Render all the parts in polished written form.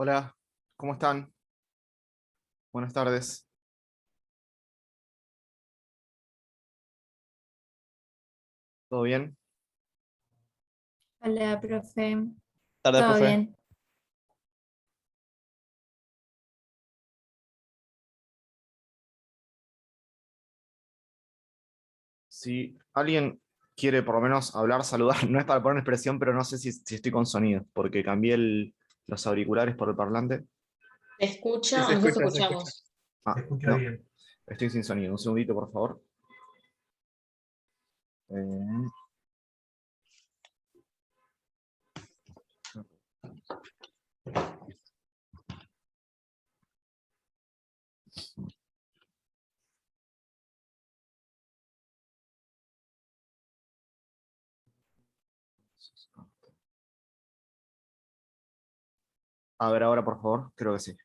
Hola, ¿cómo están? Buenas tardes. ¿Todo bien? Hola, profe. Tarde, ¿Todo profe. bien? Si alguien quiere por lo menos hablar, saludar, no es para poner expresión, pero no sé si estoy con sonido, porque cambié los auriculares por el parlante. ¿Se Sí, escucha se o nosotros escucha, se escucha. escuchamos? Se Ah, escucha no, bien. estoy sin sonido. Un segundito, por favor. Eh, a ver ahora, por favor. Creo que sí.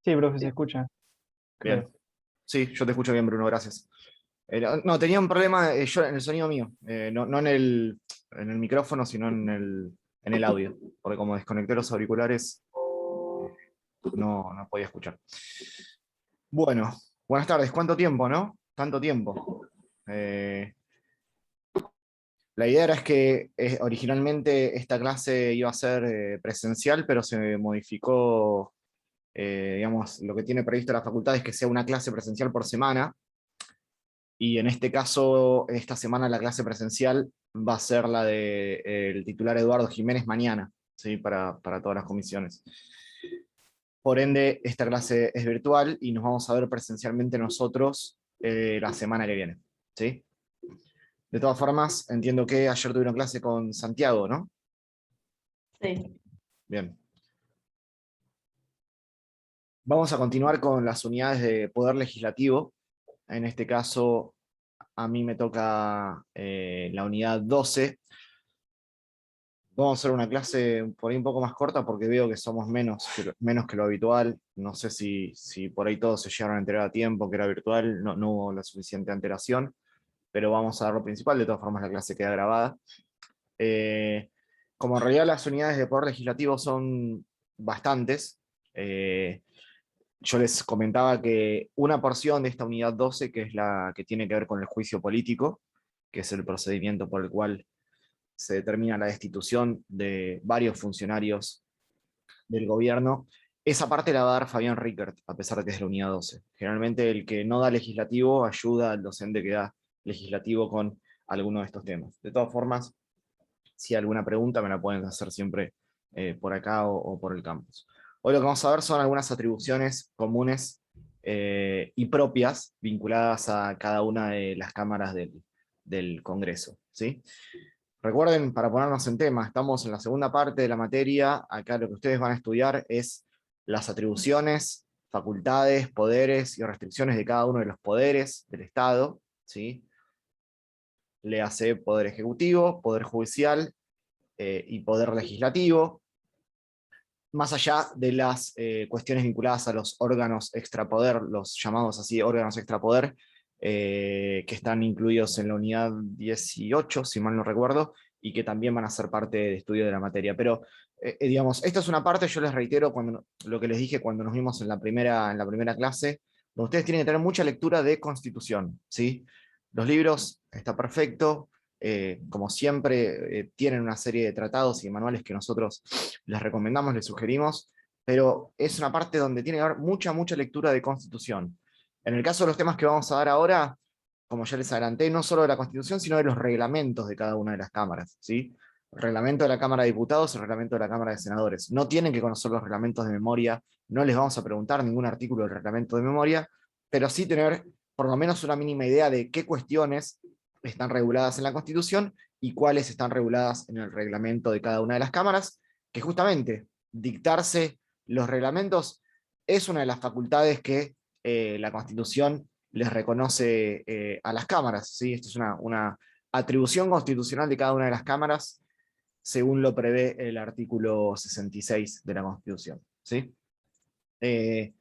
Sí, profe, se escucha, Bien. creo. Sí, yo te escucho bien, Bruno, gracias. No, tenía un problema yo en el sonido mío, no en el micrófono, sino en el audio, porque como desconecté los auriculares, no podía escuchar. Bueno, buenas tardes. ¿Cuánto tiempo, no? Tanto tiempo. Eh, la idea era que originalmente esta clase iba a ser presencial, pero se modificó, digamos, lo que tiene previsto la facultad es que sea una clase presencial por semana. Y en este caso, esta semana la clase presencial va a ser la del titular Eduardo Jiménez mañana, ¿sí? Para todas las comisiones. Por ende, esta clase es virtual y nos vamos a ver presencialmente nosotros la semana que viene, ¿sí? De todas formas, entiendo que ayer tuvieron clase con Santiago, ¿no? Sí. Bien. Vamos a continuar con las unidades de poder legislativo. En este caso, a mí me toca la unidad 12. Vamos a hacer una clase por ahí un poco más corta porque veo que somos menos que lo habitual. No sé si por ahí todos se llegaron a enterar a tiempo que era virtual, no hubo la suficiente antelación, pero vamos a dar lo principal. De todas formas, la clase queda grabada. Eh, Como en realidad las unidades de poder legislativo son bastantes, eh, yo les comentaba que una porción de esta unidad 12, que es la que tiene que ver con el juicio político, que es el procedimiento por el cual se determina la destitución de varios funcionarios del gobierno, esa parte la va a dar Fabián Rickert, a pesar de que es de la unidad 12. Generalmente el que no da legislativo ayuda al docente que da legislativo con alguno de estos temas. De todas formas, si hay alguna pregunta me la pueden hacer siempre por acá o por el campus. Hoy lo que vamos a ver son algunas atribuciones comunes y propias vinculadas a cada una de las cámaras del Congreso, ¿sí? Recuerden, para ponernos en tema, estamos en la segunda parte de la materia. Acá lo que ustedes van a estudiar es las atribuciones, facultades, poderes y restricciones de cada uno de los poderes del Estado, ¿sí? Le hace poder ejecutivo, poder judicial y poder legislativo, más allá de las cuestiones vinculadas a los órganos extrapoder, los llamados así órganos extrapoder, que están incluidos en la unidad 18, si mal no recuerdo, y que también van a ser parte de estudio de la materia. Pero, digamos, esta es una parte, yo les reitero lo que les dije cuando nos vimos en la primera clase, donde ustedes tienen que tener mucha lectura de Constitución, ¿sí? Los libros, está perfecto, como siempre, tienen una serie de tratados y manuales que nosotros les recomendamos, les sugerimos, pero es una parte donde tiene que haber mucha lectura de Constitución. En el caso de los temas que vamos a dar ahora, como ya les adelanté, no solo de la Constitución, sino de los reglamentos de cada una de las cámaras, ¿sí? El reglamento de la Cámara de Diputados, el reglamento de la Cámara de Senadores. No tienen que conocer los reglamentos de memoria, no les vamos a preguntar ningún artículo del reglamento de memoria, pero sí tener por lo menos una mínima idea de qué cuestiones están reguladas en la Constitución y cuáles están reguladas en el reglamento de cada una de las cámaras, que justamente dictarse los reglamentos es una de las facultades que la Constitución les reconoce a las cámaras, ¿sí? Esto es una atribución constitucional de cada una de las cámaras, según lo prevé el artículo 66 de la Constitución, ¿sí? Eh,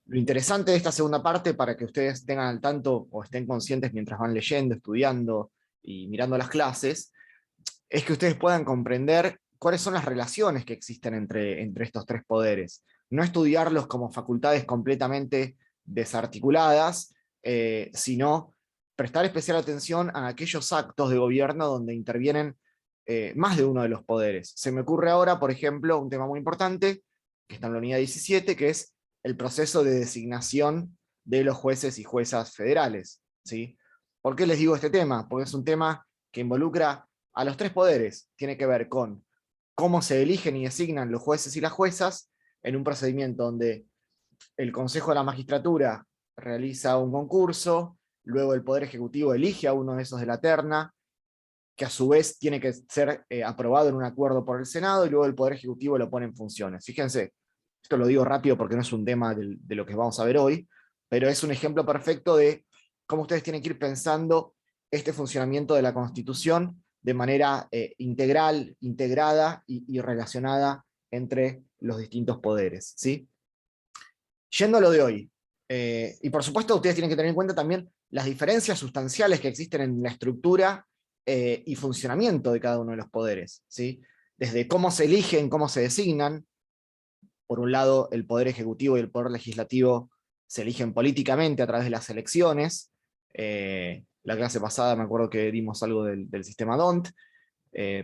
lo interesante de esta segunda parte, para que ustedes tengan al tanto o estén conscientes mientras van leyendo, estudiando y mirando las clases, es que ustedes puedan comprender cuáles son las relaciones que existen entre estos tres poderes. No estudiarlos como facultades completamente desarticuladas, sino prestar especial atención a aquellos actos de gobierno donde intervienen más de uno de los poderes. Se me ocurre ahora, por ejemplo, un tema muy importante, que está en la unidad 17, que es el proceso de designación de los jueces y juezas federales, ¿sí? ¿Por qué les digo este tema? Porque es un tema que involucra a los tres poderes. Tiene que ver con cómo se eligen y designan los jueces y las juezas en un procedimiento donde el Consejo de la Magistratura realiza un concurso, luego el Poder Ejecutivo elige a uno de esos de la terna, que a su vez tiene que ser aprobado en un acuerdo por el Senado, y luego el Poder Ejecutivo lo pone en funciones. Fíjense, esto lo digo rápido porque no es un tema de lo que vamos a ver hoy, pero es un ejemplo perfecto de cómo ustedes tienen que ir pensando este funcionamiento de la Constitución de manera integral, integrada y relacionada entre los distintos poderes, ¿sí? Yendo a lo de hoy, y por supuesto ustedes tienen que tener en cuenta también las diferencias sustanciales que existen en la estructura y funcionamiento de cada uno de los poderes, ¿sí? Desde cómo se eligen, cómo se designan. Por un lado, el Poder Ejecutivo y el Poder Legislativo se eligen políticamente a través de las elecciones. La clase pasada me acuerdo que dimos algo del sistema DONT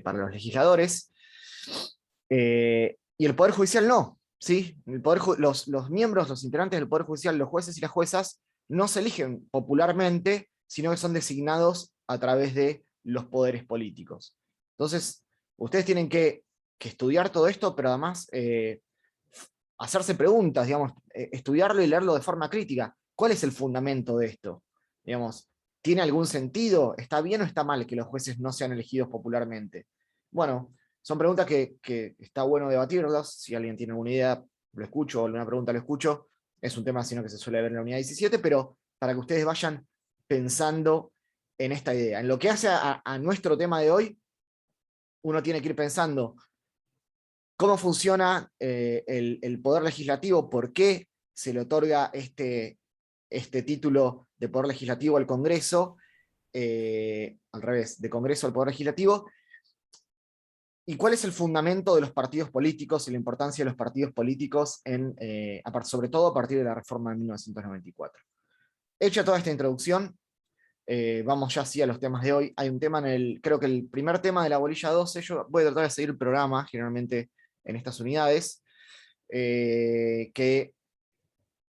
para los legisladores. Y el Poder Judicial no, ¿sí? Los miembros, los integrantes del Poder Judicial, los jueces y las juezas, no se eligen popularmente, sino que son designados a través de los poderes políticos. Entonces, ustedes tienen que estudiar todo esto, pero además hacerse preguntas, digamos, estudiarlo y leerlo de forma crítica. ¿Cuál es el fundamento de esto? Digamos, ¿tiene algún sentido? ¿Está bien o está mal que los jueces no sean elegidos popularmente? Bueno, son preguntas que está bueno debatirlas. Si alguien tiene alguna idea, lo escucho, o alguna pregunta lo escucho. Es un tema sino que se suele ver en la unidad 17, pero para que ustedes vayan pensando en esta idea. En lo que hace a nuestro tema de hoy, uno tiene que ir pensando cómo funciona el poder legislativo, por qué se le otorga este título de poder legislativo al Congreso, al revés, de Congreso al poder legislativo, y cuál es el fundamento de los partidos políticos y la importancia de los partidos políticos, sobre todo a partir de la reforma de 1994. Hecha toda esta introducción, vamos ya sí a los temas de hoy. Hay un tema creo que el primer tema de la bolilla 12, yo voy a tratar de seguir el programa, generalmente en estas unidades, que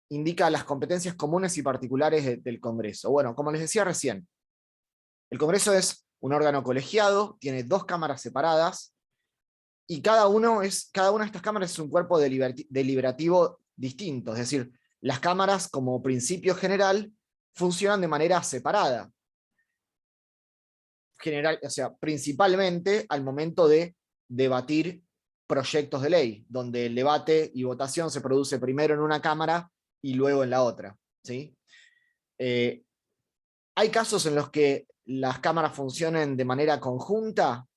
indica las competencias comunes y particulares del Congreso. Bueno, como les decía recién, el Congreso es un órgano colegiado, tiene dos cámaras separadas, y cada una de estas cámaras es un cuerpo deliberativo distinto, es decir, las cámaras como principio general funcionan de manera separada. O sea, principalmente al momento de debatir proyectos de ley, donde el debate y votación se produce primero en una cámara y luego en la otra, ¿sí? ¿Hay casos en los que las cámaras funcionen de manera conjunta?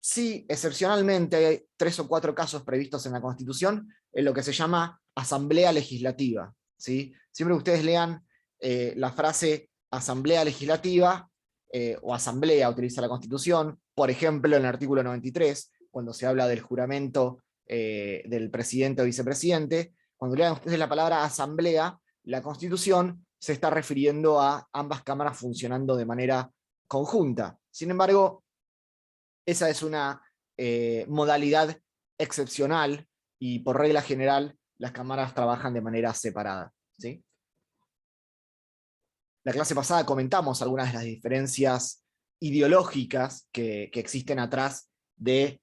Sí, excepcionalmente hay 3 o 4 casos previstos en la Constitución, en lo que se llama asamblea legislativa, ¿sí? Siempre que ustedes lean la frase asamblea legislativa, o asamblea utiliza la Constitución, por ejemplo en el artículo 93, cuando se habla del juramento del presidente o vicepresidente, cuando lean ustedes la palabra asamblea, la Constitución se está refiriendo a ambas cámaras funcionando de manera conjunta. Sin embargo, esa es una modalidad excepcional, y por regla general las cámaras trabajan de manera separada, ¿sí? La clase pasada comentamos algunas de las diferencias ideológicas que existen atrás de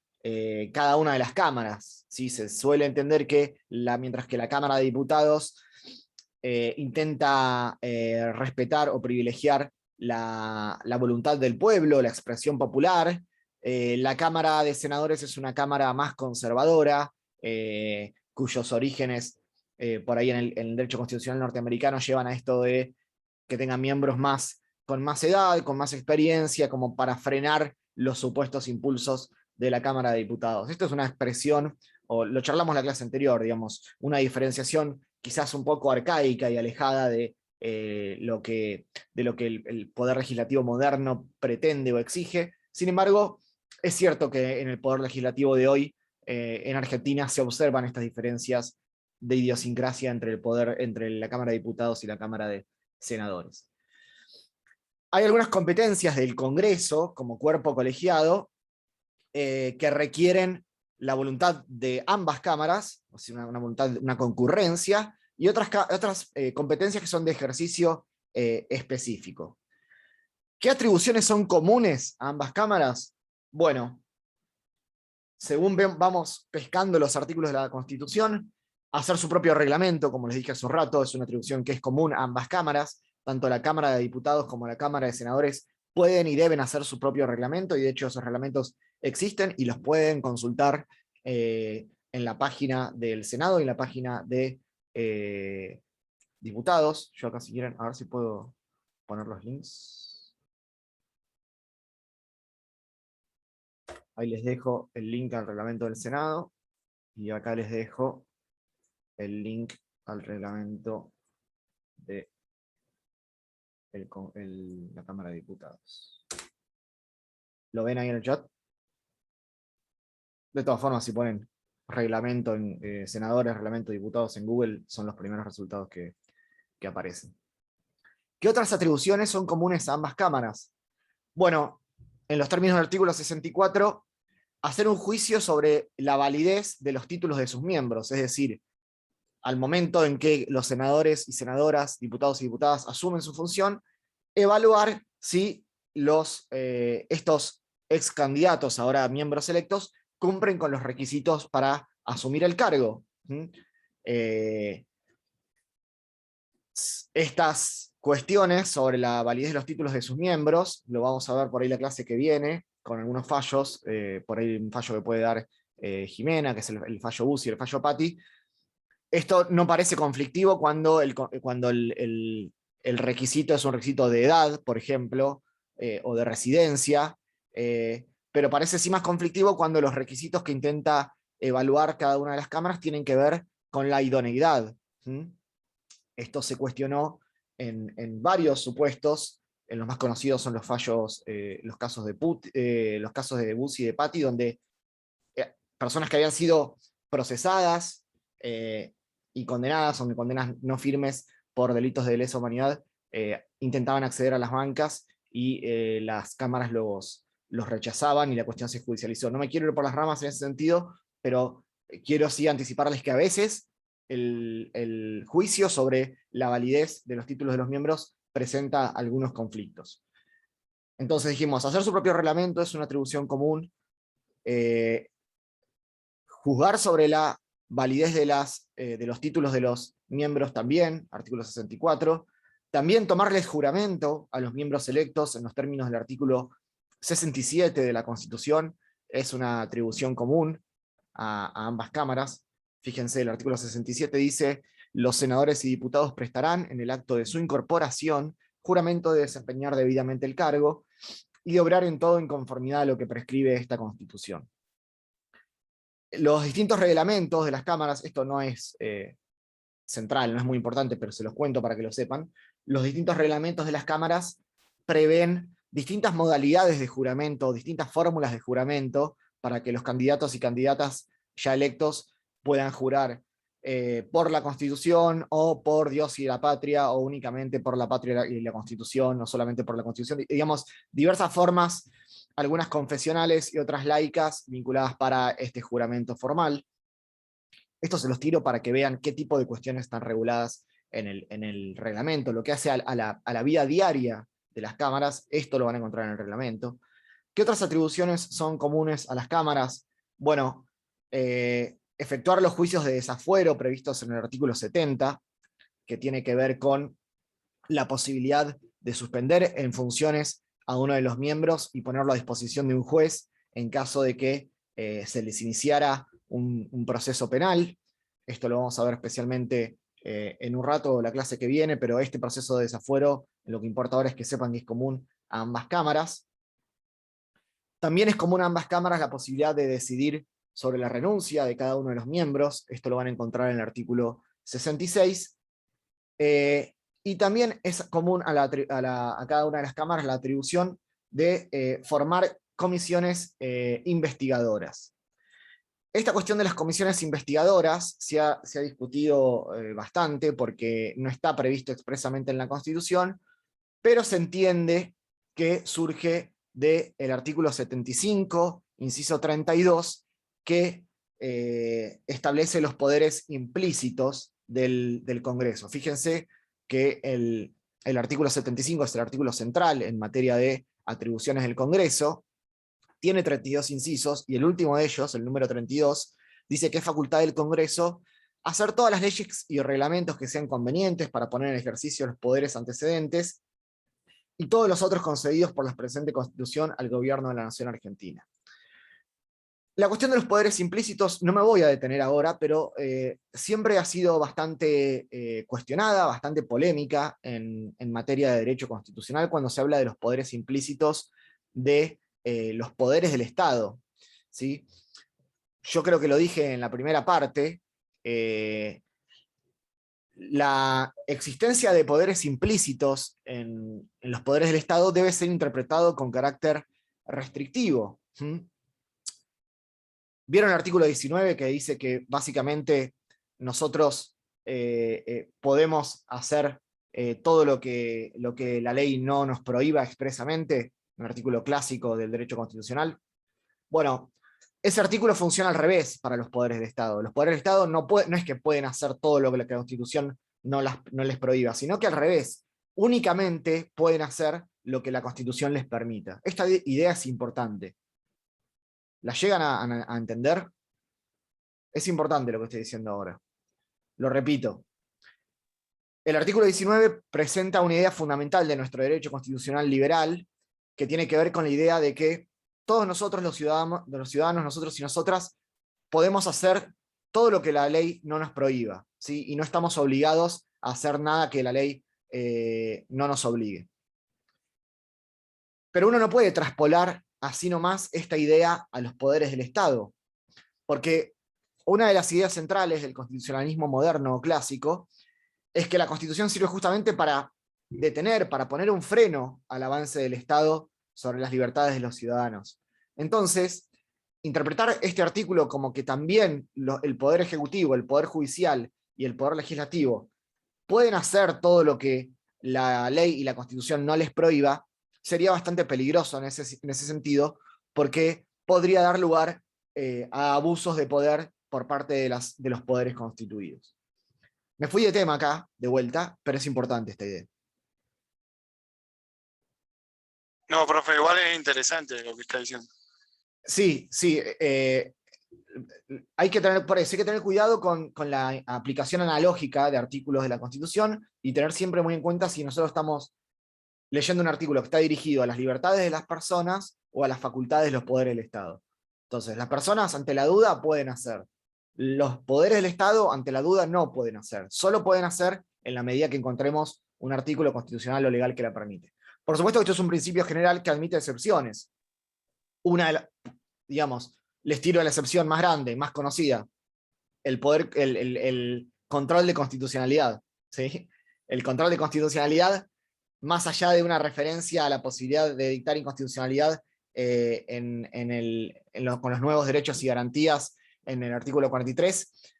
cada una de las cámaras, ¿sí? Se suele entender que mientras que la Cámara de Diputados intenta respetar o privilegiar la voluntad del pueblo, la expresión popular, la Cámara de Senadores es una cámara más conservadora, cuyos orígenes por ahí en el derecho constitucional norteamericano llevan a esto de que tengan miembros con más edad, con más experiencia, como para frenar los supuestos impulsos de la Cámara de Diputados. Esto es una expresión, o lo charlamos en la clase anterior, digamos, una diferenciación quizás un poco arcaica y alejada de lo que el poder legislativo moderno pretende o exige. Sin embargo, Es cierto que en el poder legislativo de hoy, en Argentina, se observan estas diferencias de idiosincrasia entre el poder, entre la Cámara de Diputados y la Cámara de Senadores. Hay algunas competencias del Congreso, como cuerpo colegiado, que requieren la voluntad de ambas cámaras, o sea, una concurrencia, y otras competencias que son de ejercicio específico. ¿Qué atribuciones son comunes a ambas cámaras? Bueno, según vamos pescando los artículos de la Constitución, hacer su propio reglamento, como les dije hace un rato, es una atribución que es común a ambas cámaras, tanto la Cámara de Diputados como la Cámara de Senadores pueden y deben hacer su propio reglamento, y de hecho esos reglamentos existen y los pueden consultar en la página del Senado y en la página de Diputados. Yo acá, si quieren, a ver si puedo poner los links. Ahí les dejo el link al reglamento del Senado, y acá les dejo el link al reglamento de la Cámara de Diputados. ¿Lo ven ahí en el chat? De todas formas, si ponen reglamento en senadores, reglamento de diputados en Google, son los primeros resultados que aparecen. ¿Qué otras atribuciones son comunes a ambas cámaras? Bueno, en los términos del artículo 64, hacer un juicio sobre la validez de los títulos de sus miembros, es decir, al momento en que los senadores y senadoras, diputados y diputadas asumen su función, evaluar si estos ex candidatos, ahora miembros electos, cumplen con los requisitos para asumir el cargo. Estas cuestiones sobre la validez de los títulos de sus miembros, lo vamos a ver por ahí la clase que viene, con algunos fallos, por ahí un fallo que puede dar Jimena, que es el fallo Bussi y el fallo Patti. Esto no parece conflictivo cuando el requisito es un requisito de edad, por ejemplo, o de residencia, pero parece sí más conflictivo cuando los requisitos que intenta evaluar cada una de las cámaras tienen que ver con la idoneidad. Esto se cuestionó en varios supuestos. En los más conocidos son los fallos, los casos de Bussi y de Patti, donde personas que habían sido procesadas y condenadas, o condenas no firmes por delitos de lesa humanidad, intentaban acceder a las bancas y las cámaras los rechazaban y la cuestión se judicializó. No me quiero ir por las ramas en ese sentido, pero quiero sí anticiparles que a veces el juicio sobre la validez de los títulos de los miembros presenta algunos conflictos. Entonces dijimos, hacer su propio reglamento es una atribución común. Juzgar sobre la validez de los títulos de los miembros también, artículo 64. También tomarles juramento a los miembros electos en los términos del artículo 67 de la Constitución, es una atribución común a ambas cámaras. Fíjense, el artículo 67 dice: los senadores y diputados prestarán, en el acto de su incorporación, juramento de desempeñar debidamente el cargo y de obrar en todo en conformidad a lo que prescribe esta Constitución. Los distintos reglamentos de las cámaras, esto no es central, no es muy importante, pero se los cuento para que lo sepan. Los distintos reglamentos de las cámaras prevén distintas modalidades de juramento, distintas fórmulas de juramento, para que los candidatos y candidatas ya electos puedan jurar por la Constitución, o por Dios y la patria, o únicamente por la patria y la Constitución, no solamente por la Constitución. Digamos, diversas formas, algunas confesionales y otras laicas, vinculadas para este juramento formal. Esto se los tiro para que vean qué tipo de cuestiones están reguladas en el reglamento. Lo que hace a la vida diaria de las cámaras, esto lo van a encontrar en el reglamento. ¿Qué otras atribuciones son comunes a las cámaras? Bueno, efectuar los juicios de desafuero previstos en el artículo 70, que tiene que ver con la posibilidad de suspender en funciones a uno de los miembros y ponerlo a disposición de un juez en caso de que se les iniciara un proceso penal. Esto lo vamos a ver especialmente en un rato, la clase que viene, pero este proceso de desafuero, lo que importa ahora es que sepan que es común a ambas cámaras. También es común a ambas cámaras la posibilidad de decidir sobre la renuncia de cada uno de los miembros. Esto lo van a encontrar en el artículo 66. Y también es común a cada una de las cámaras la atribución de formar comisiones investigadoras. Esta cuestión de las comisiones investigadoras se ha discutido bastante porque no está previsto expresamente en la Constitución, pero se entiende que surge del artículo 75, inciso 32, que establece los poderes implícitos del Congreso. Fíjense que el artículo 75 es el artículo central en materia de atribuciones del Congreso, tiene 32 incisos, y el último de ellos, el número 32, dice que es facultad del Congreso hacer todas las leyes y reglamentos que sean convenientes para poner en ejercicio los poderes antecedentes, y todos los otros concedidos por la presente Constitución al Gobierno de la Nación Argentina. La cuestión de los poderes implícitos no me voy a detener ahora, pero siempre ha sido bastante cuestionada, bastante polémica en materia de derecho constitucional cuando se habla de los poderes implícitos de los poderes del Estado, ¿sí? Yo creo que lo dije en la primera parte, la existencia de poderes implícitos en los poderes del Estado debe ser interpretado con carácter restrictivo. ¿Vieron el artículo 19 que dice que básicamente nosotros podemos hacer todo lo que la ley no nos prohíba expresamente? Un artículo clásico del derecho constitucional. Bueno, ese artículo funciona al revés para los poderes del Estado. Los poderes del Estado no es que pueden hacer todo lo que la Constitución no les prohíba, sino que al revés, únicamente pueden hacer lo que la Constitución les permita. Esta idea es importante. ¿La llegan a entender? Es importante lo que estoy diciendo ahora. Lo repito. El artículo 19 presenta una idea fundamental de nuestro derecho constitucional liberal, que tiene que ver con la idea de que todos nosotros, los ciudadanos, nosotros y nosotras, podemos hacer todo lo que la ley no nos prohíba, ¿sí? Y no estamos obligados a hacer nada que la ley no nos obligue. Pero uno no puede traspolar así nomás esta idea a los poderes del Estado, porque una de las ideas centrales del constitucionalismo moderno o clásico es que la Constitución sirve justamente para detener, para poner un freno al avance del Estado sobre las libertades de los ciudadanos. Entonces, interpretar este artículo como que también el Poder Ejecutivo, el Poder Judicial y el Poder Legislativo pueden hacer todo lo que la ley y la Constitución no les prohíba, sería bastante peligroso en ese sentido, porque podría dar lugar a abusos de poder por parte de los poderes constituidos. Me fui de tema acá, de vuelta, pero es importante esta idea. No, profe, igual es interesante lo que está diciendo. Sí, sí. Hay que tener cuidado con la aplicación analógica de artículos de la Constitución y tener siempre muy en cuenta si nosotros estamos leyendo un artículo que está dirigido a las libertades de las personas o a las facultades de los poderes del Estado. Entonces, las personas ante la duda pueden hacer. Los poderes del Estado ante la duda no pueden hacer. Solo pueden hacer en la medida que encontremos un artículo constitucional o legal que la permite. Por supuesto que esto es un principio general que admite excepciones. Digamos, les tiro la excepción más grande, más conocida, el control de constitucionalidad, ¿sí? El control de constitucionalidad, más allá de una referencia a la posibilidad de dictar inconstitucionalidad con los nuevos derechos y garantías en el artículo 43,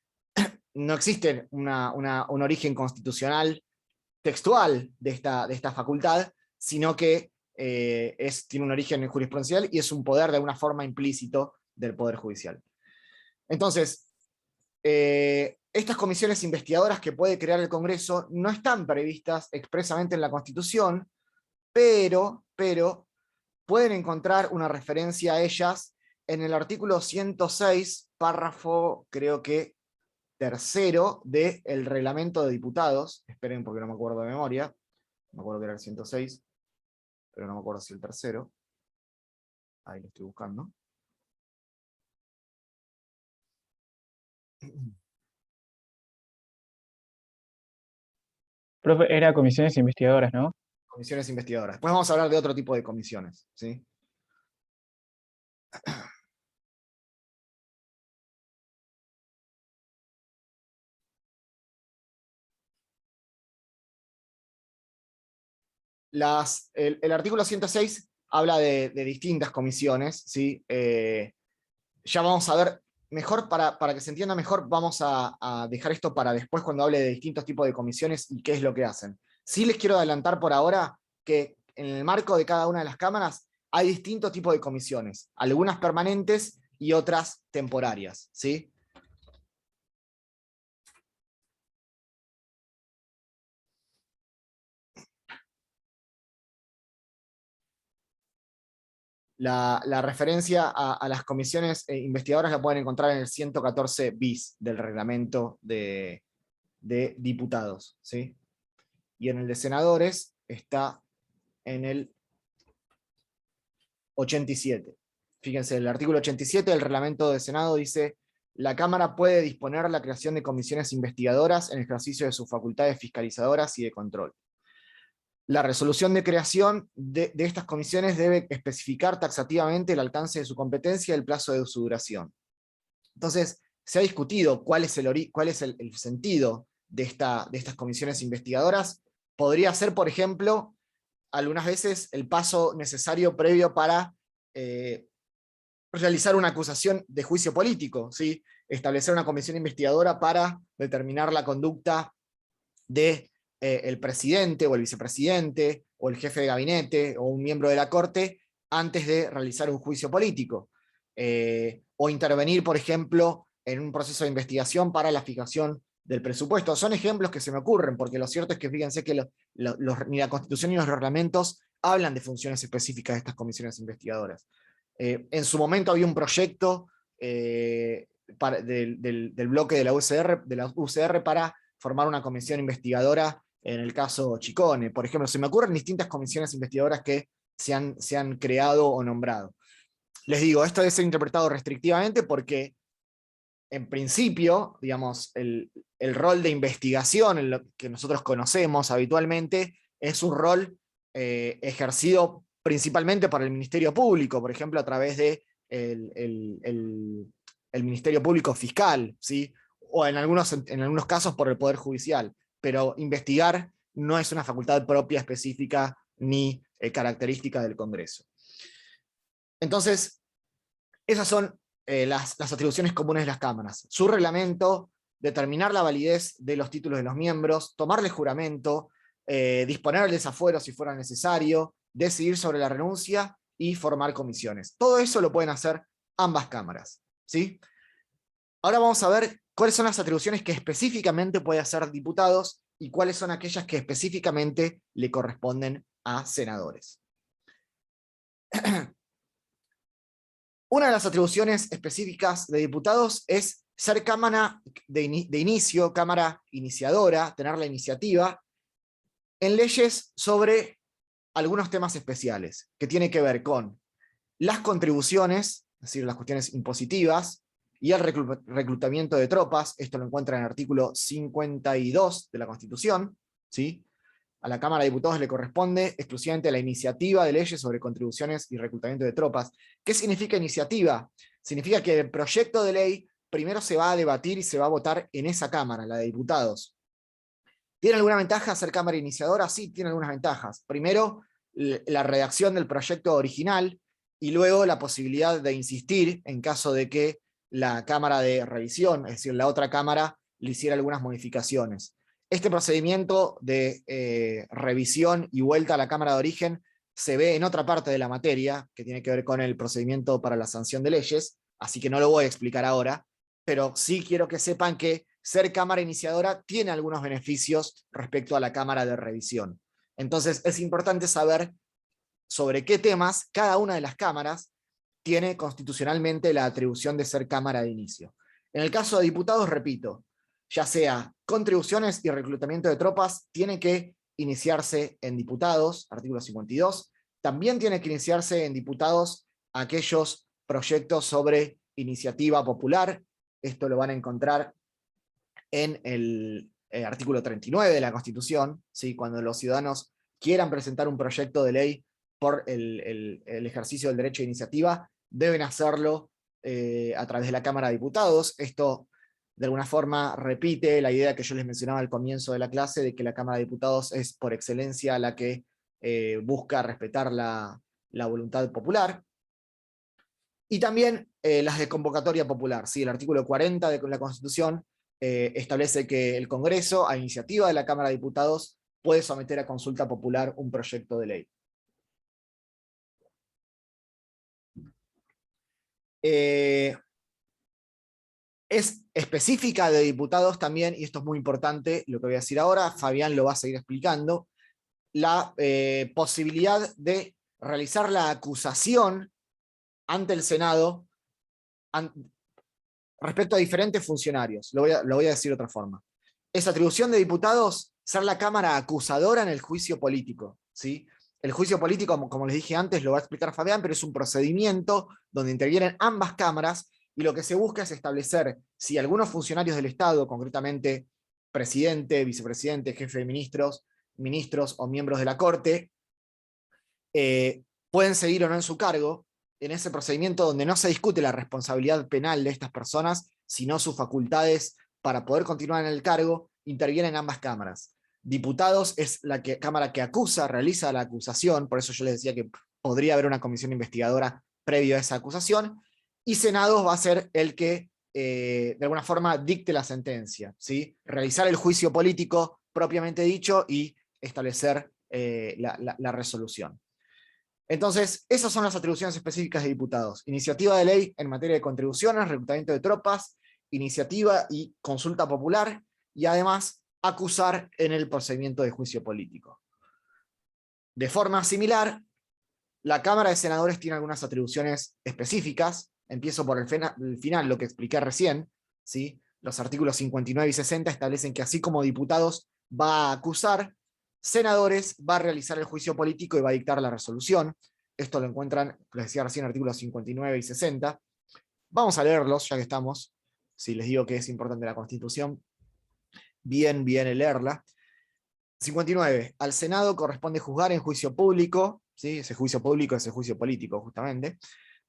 no existe un origen constitucional textual de esta facultad, sino que tiene un origen jurisprudencial y es un poder de alguna forma implícito del Poder Judicial. Entonces, estas comisiones investigadoras que puede crear el Congreso no están previstas expresamente en la Constitución, pero pueden encontrar una referencia a ellas en el artículo 106, párrafo, creo que tercero, del Reglamento de Diputados. Esperen porque no me acuerdo de memoria. Me acuerdo que era el 106, pero no me acuerdo si el tercero. Ahí lo estoy buscando. Profe, era comisiones investigadoras, ¿no? Comisiones investigadoras. Después vamos a hablar de otro tipo de comisiones, ¿sí? El artículo 106 habla de distintas comisiones, ¿sí? Ya vamos a ver, mejor para que se entienda mejor, vamos a dejar esto para después cuando hable de distintos tipos de comisiones y qué es lo que hacen. Sí les quiero adelantar por ahora que en el marco de cada una de las cámaras hay distintos tipos de comisiones, algunas permanentes y otras temporarias, ¿sí? La referencia a las comisiones investigadoras la pueden encontrar en el 114 bis del reglamento de diputados, ¿sí? Y en el de senadores está en el 87. Fíjense, el artículo 87 del reglamento de Senado dice: la Cámara puede disponer la creación de comisiones investigadoras en ejercicio de sus facultades fiscalizadoras y de control. La resolución de creación de estas comisiones debe especificar taxativamente el alcance de su competencia y el plazo de su duración. Entonces, se ha discutido cuál es el sentido de estas comisiones investigadoras. Podría ser, por ejemplo, algunas veces el paso necesario previo para realizar una acusación de juicio político, ¿sí? Establecer una comisión investigadora para determinar la conducta de el presidente o el vicepresidente o el jefe de gabinete o un miembro de la corte antes de realizar un juicio político. O intervenir, por ejemplo, en un proceso de investigación para la fijación del presupuesto. Son ejemplos que se me ocurren, porque lo cierto es que fíjense que ni la Constitución ni los reglamentos hablan de funciones específicas de estas comisiones investigadoras. En su momento había un proyecto del bloque de la UCR para formar una comisión investigadora en el caso Chicone. Por ejemplo, se me ocurren distintas comisiones investigadoras que se han creado o nombrado. Les digo, esto debe ser interpretado restrictivamente porque, en principio, digamos, el rol de investigación, en lo que nosotros conocemos habitualmente, es un rol ejercido principalmente por el Ministerio Público, por ejemplo, a través de el Ministerio Público Fiscal, ¿sí? O en algunos casos por el Poder Judicial, pero investigar no es una facultad propia específica ni característica del Congreso. Entonces, esas son las atribuciones comunes de las cámaras. Su reglamento, determinar la validez de los títulos de los miembros, tomarle juramento, disponer el desafuero si fuera necesario, decidir sobre la renuncia y formar comisiones. Todo eso lo pueden hacer ambas cámaras, ¿sí? Ahora vamos a ver cuáles son las atribuciones que específicamente puede hacer diputados y cuáles son aquellas que específicamente le corresponden a senadores. Una de las atribuciones específicas de diputados es ser cámara de inicio, cámara iniciadora, tener la iniciativa en leyes sobre algunos temas especiales, que tiene que ver con las contribuciones, es decir, las cuestiones impositivas, y el reclutamiento de tropas. Esto lo encuentra en el artículo 52 de la Constitución, ¿sí? A la Cámara de Diputados le corresponde exclusivamente la iniciativa de leyes sobre contribuciones y reclutamiento de tropas. ¿Qué significa iniciativa? Significa que el proyecto de ley primero se va a debatir y se va a votar en esa Cámara, la de Diputados. ¿Tiene alguna ventaja ser Cámara iniciadora? Sí, tiene algunas ventajas. Primero, la redacción del proyecto original, y luego la posibilidad de insistir en caso de que la Cámara de Revisión, es decir, la otra Cámara, le hiciera algunas modificaciones. Este procedimiento de revisión y vuelta a la Cámara de Origen se ve en otra parte de la materia, que tiene que ver con el procedimiento para la sanción de leyes, así que no lo voy a explicar ahora, pero sí quiero que sepan que ser Cámara iniciadora tiene algunos beneficios respecto a la Cámara de Revisión. Entonces es importante saber sobre qué temas cada una de las cámaras tiene constitucionalmente la atribución de ser Cámara de inicio. En el caso de diputados, repito, ya sea contribuciones y reclutamiento de tropas, tiene que iniciarse en diputados, artículo 52, también tiene que iniciarse en diputados aquellos proyectos sobre iniciativa popular. Esto lo van a encontrar en el artículo 39 de la Constitución, ¿sí? Cuando los ciudadanos quieran presentar un proyecto de ley por el ejercicio del derecho de iniciativa, deben hacerlo a través de la Cámara de Diputados. Esto, de alguna forma, repite la idea que yo les mencionaba al comienzo de la clase, de que la Cámara de Diputados es por excelencia la que busca respetar la la voluntad popular. Y también las de convocatoria popular. ¿Sí? El artículo 40 de la Constitución establece que el Congreso, a iniciativa de la Cámara de Diputados, puede someter a consulta popular un proyecto de ley. Es específica de diputados también, y esto es muy importante, lo que voy a decir ahora, Fabián lo va a seguir explicando, la posibilidad de realizar la acusación ante el Senado respecto a diferentes funcionarios. Lo voy a decir de otra forma. Es atribución de diputados ser la Cámara acusadora en el juicio político, ¿sí? El juicio político, como les dije antes, lo va a explicar Fabián, pero es un procedimiento donde intervienen ambas cámaras, y lo que se busca es establecer si algunos funcionarios del Estado, concretamente presidente, vicepresidente, jefe de ministros, ministros o miembros de la Corte, pueden seguir o no en su cargo, en ese procedimiento donde no se discute la responsabilidad penal de estas personas, sino sus facultades para poder continuar en el cargo, intervienen ambas cámaras. Diputados es la cámara que acusa, realiza la acusación, por eso yo les decía que podría haber una comisión investigadora previo a esa acusación, y Senado va a ser el que de alguna forma dicte la sentencia, ¿sí? Realizar el juicio político propiamente dicho y establecer la resolución. Entonces, esas son las atribuciones específicas de diputados. Iniciativa de ley en materia de contribuciones, reclutamiento de tropas, iniciativa y consulta popular, y además acusar en el procedimiento de juicio político. De forma similar, la Cámara de Senadores tiene algunas atribuciones específicas. Empiezo por el final, lo que expliqué recién, ¿sí? Los artículos 59 y 60 establecen que así como diputados va a acusar, senadores va a realizar el juicio político y va a dictar la resolución. Esto lo encuentran, les decía recién, artículos 59 y 60. Vamos a leerlos, ya que estamos. Si les digo que es importante la Constitución, bien leerla. 59. Al Senado corresponde juzgar en juicio público, ¿sí? Ese juicio público es el juicio político, justamente,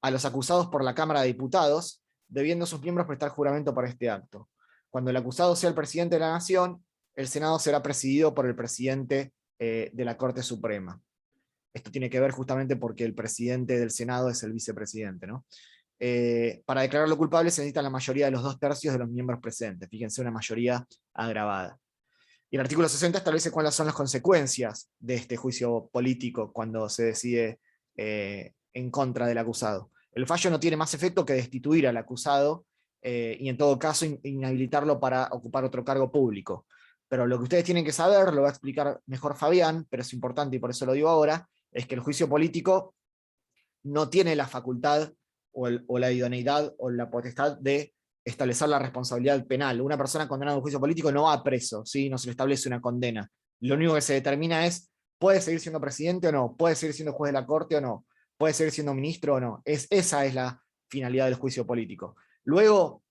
a los acusados por la Cámara de Diputados, debiendo sus miembros prestar juramento para este acto. Cuando el acusado sea el presidente de la Nación, el Senado será presidido por el presidente de la Corte Suprema. Esto tiene que ver justamente porque el presidente del Senado es el vicepresidente, ¿no? Para declararlo culpable se necesita la mayoría de los 2/3 de los miembros presentes. Fíjense, una mayoría agravada. Y el artículo 60 establece cuáles son las consecuencias de este juicio político cuando se decide en contra del acusado. El fallo no tiene más efecto que destituir al acusado y en todo caso inhabilitarlo para ocupar otro cargo público. Pero lo que ustedes tienen que saber, lo va a explicar mejor Fabián, pero es importante y por eso lo digo ahora, es que el juicio político no tiene la facultad o la idoneidad o la potestad de establecer la responsabilidad penal. Una persona condenada a un juicio político no va preso, ¿sí? No se le establece una condena. Lo único que se determina es, ¿puede seguir siendo presidente o no? ¿Puede seguir siendo juez de la Corte o no? ¿Puede seguir siendo ministro o no? Esa es la finalidad del juicio político. Luego,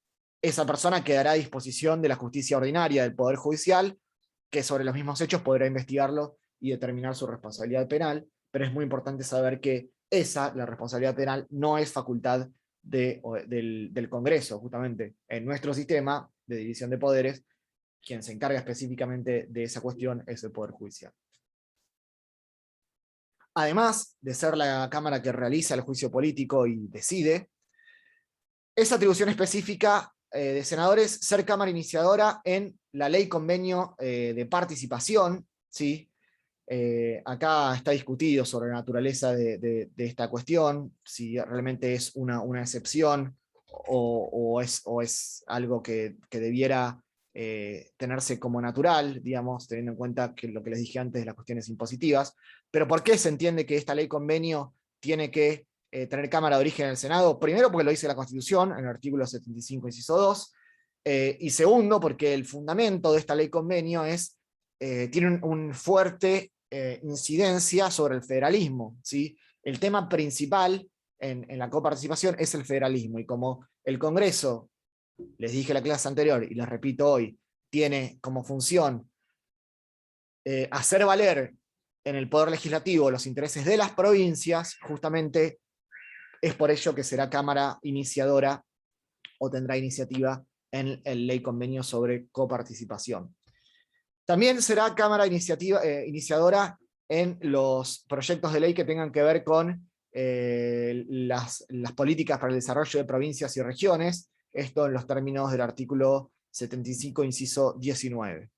esa persona quedará a disposición de la justicia ordinaria del Poder Judicial, que sobre los mismos hechos podrá investigarlo y determinar su responsabilidad penal, pero es muy importante saber que la responsabilidad penal, no es facultad del Congreso, justamente. En nuestro sistema de división de poderes, quien se encarga específicamente de esa cuestión es el Poder Judicial. Además de ser la Cámara que realiza el juicio político y decide, es atribución específica de senadores ser Cámara iniciadora en la ley convenio de participación, ¿sí? Acá está discutido sobre la naturaleza de esta cuestión, si realmente es una excepción o es algo que debiera tenerse como natural, digamos, teniendo en cuenta que lo que les dije antes de las cuestiones impositivas. Pero ¿por qué se entiende que esta ley convenio tiene que tener Cámara de origen en el Senado? Primero, porque lo dice la Constitución, en el artículo 75, inciso 2, y segundo, porque el fundamento de esta ley convenio tiene un fuerte incidencia sobre el federalismo, ¿sí? El tema principal en la coparticipación es el federalismo, y como el Congreso, les dije en la clase anterior y les repito hoy, tiene como función hacer valer en el Poder Legislativo los intereses de las provincias, justamente es por ello que será Cámara iniciadora o tendrá iniciativa en el ley convenio sobre coparticipación. También será Cámara iniciadora en los proyectos de ley que tengan que ver con las políticas para el desarrollo de provincias y regiones, esto en los términos del artículo 75, inciso 19.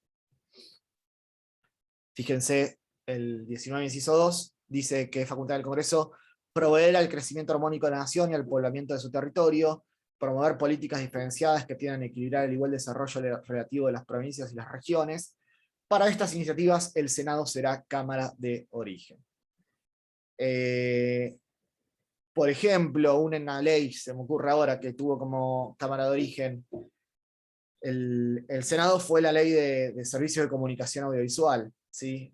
Fíjense, el 19, inciso 2, dice que es facultad del Congreso proveer al crecimiento armónico de la nación y al poblamiento de su territorio, promover políticas diferenciadas que tiendan a equilibrar el igual desarrollo relativo de las provincias y las regiones. Para estas iniciativas, el Senado será Cámara de Origen. Por ejemplo, una ley, se me ocurre ahora, que tuvo como Cámara de Origen el Senado, fue la Ley de Servicios de Comunicación Audiovisual, ¿sí?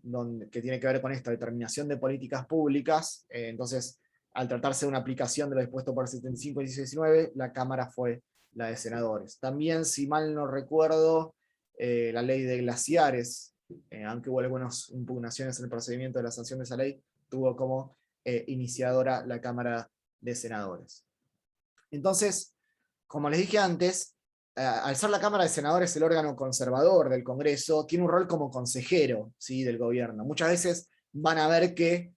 Que tiene que ver con esta determinación de políticas públicas. Entonces, al tratarse de una aplicación de lo dispuesto por el 75 y 19, la Cámara fue la de senadores. También, si mal no recuerdo, la Ley de Glaciares, aunque hubo algunas impugnaciones en el procedimiento de la sanción de esa ley, tuvo como iniciadora la Cámara de Senadores. Entonces, como les dije antes, al ser la Cámara de Senadores el órgano conservador del Congreso, tiene un rol como consejero, ¿sí?, del gobierno. Muchas veces van a ver que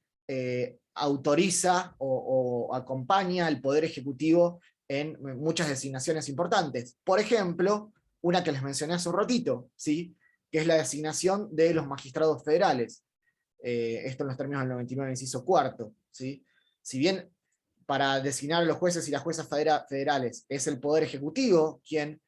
autoriza o acompaña al Poder Ejecutivo en muchas designaciones importantes. Por ejemplo, una que les mencioné hace un ratito, ¿sí?, que es la designación de los magistrados federales. Esto en los términos del 99, inciso cuarto, ¿sí? Si bien para designar a los jueces y las juezas federales es el Poder Ejecutivo quien